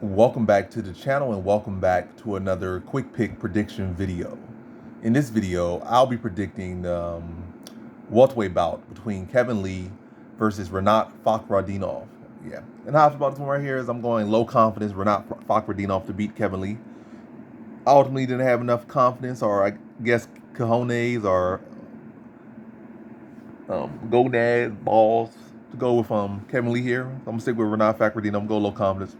Welcome back to the channel and welcome back to another quick pick prediction video. In this video, I'll be predicting welterweight bout between Kevin Lee versus Rinat Fakhretdinov. Yeah, and how I feel about this one right here is I'm going low confidence Rinat Fakhretdinov to beat Kevin Lee. I ultimately didn't have enough confidence, or I guess cojones, or gonads, balls to go with Kevin Lee here. I'm gonna stick with Rinat Fakhretdinov. I'm gonna go low confidence.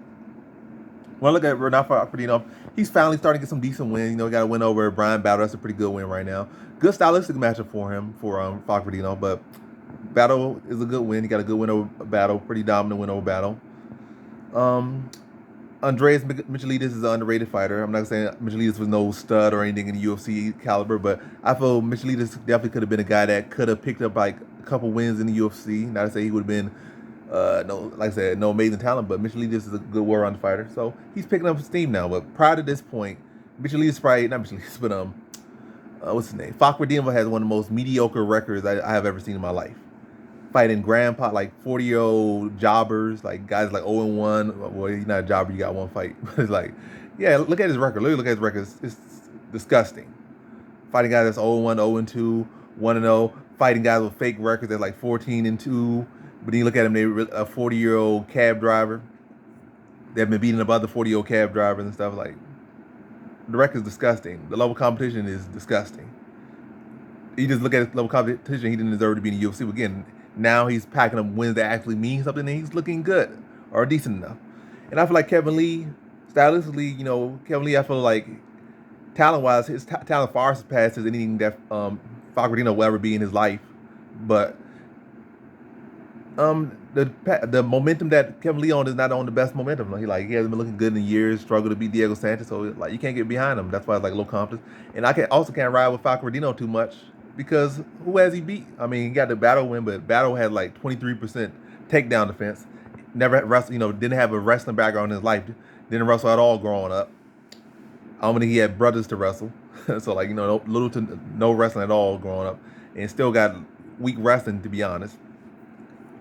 When I look at Rinat Fakhretdinov, he's finally starting to get some decent wins. You know, he got a win over Brian Battle. That's a pretty good win right now. Good stylistic matchup for him, for Fakhretdinov, but Battle is a good win. He got a good win over Battle, pretty dominant win over Battle. Andreas Michailidis is an underrated fighter. I'm not saying Michailidis was no stud or anything in the UFC caliber, but I feel Michailidis definitely could have been a guy that could have picked up like a couple wins in the UFC. Not to say he would have been no, like I said, no amazing talent, but Michailidis is a good well-rounded fighter. So he's picking up steam now. But prior to this point, Michailidis probably not Michailidis, but what's his name? Fakhretdinov has one of the most mediocre records I have ever seen in my life. Fighting grandpa, like 40-year-old jobbers, like guys like 0-1. Well, he's not a jobber, you got one fight. But it's like, yeah, look at his record. Look at his record. It's disgusting. Fighting guys that's 0-1, 0-2, 1-0. Fighting guys with fake records that's like 14-2. But then you look at him, they're a 40-year-old cab driver. They've been beating up other 40-year-old cab drivers and stuff. Like, the record's disgusting. The level of competition is disgusting. You just look at his level of competition, he didn't deserve to be in the UFC. But again, now he's packing up wins that actually mean something, and he's looking good or decent enough. And I feel like Kevin Lee, stylistically, Kevin Lee, I feel like talent-wise, his talent far surpasses anything that Fakhretdinov will ever be in his life. But the momentum that Kevin Lee on is not on the best momentum. He hasn't been looking good in years. Struggled to beat Diego Sanchez, so like you can't get behind him. That's why it's like low confidence. And I can't ride with Fakhretdinov too much because who has he beat? I mean, he got the Battle win, but Battle had like 23% takedown defense. Never wrestled, didn't have a wrestling background in his life. Didn't wrestle at all growing up. I don't think he had brothers to wrestle, so like little to no wrestling at all growing up, and still got weak wrestling to be honest.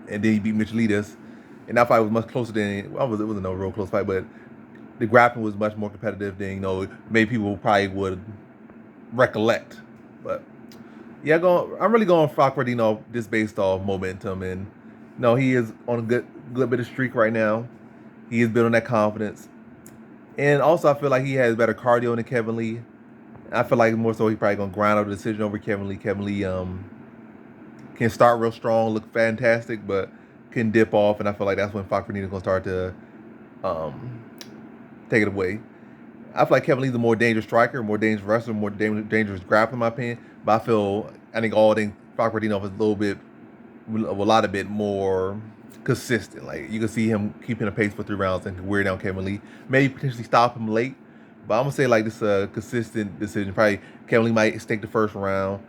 And then he beat Michailidis, and that fight was much closer than it wasn't no real close fight, but the grappling was much more competitive than maybe people probably would recollect. But yeah, I'm really going Fakhretdinov just based off momentum, and he is on a good bit of streak right now. He is building that confidence, and also I feel like he has better cardio than Kevin Lee. I feel like more so he's probably gonna grind out the decision over Kevin Lee. Kevin Lee can start real strong, look fantastic, but can dip off, and I feel like that's when Fakhretdinov is gonna start to take it away. I feel like Kevin Lee's a more dangerous striker, more dangerous wrestler, more dangerous grappler in my opinion. But I think Fakhretdinov is a lot bit more consistent. Like you can see him keeping a pace for 3 rounds and can wear down Kevin Lee. Maybe potentially stop him late, but I'm gonna say like this is a consistent decision. Probably Kevin Lee might stake the first round.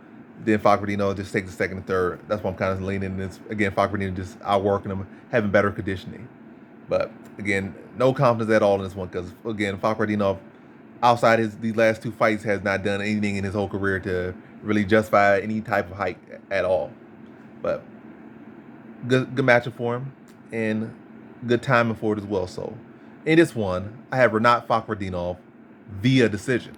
Then Fakhretdinov just takes the second and third. That's why I'm kind of leaning. It's again Fakhretdinov just outworking him, having better conditioning. But again, no confidence at all in this one because again Fakhretdinov, outside these last 2 fights, has not done anything in his whole career to really justify any type of hype at all. But good matchup for him and good timing for it as well. So in this one, I have Rinat Fakhretdinov via decision.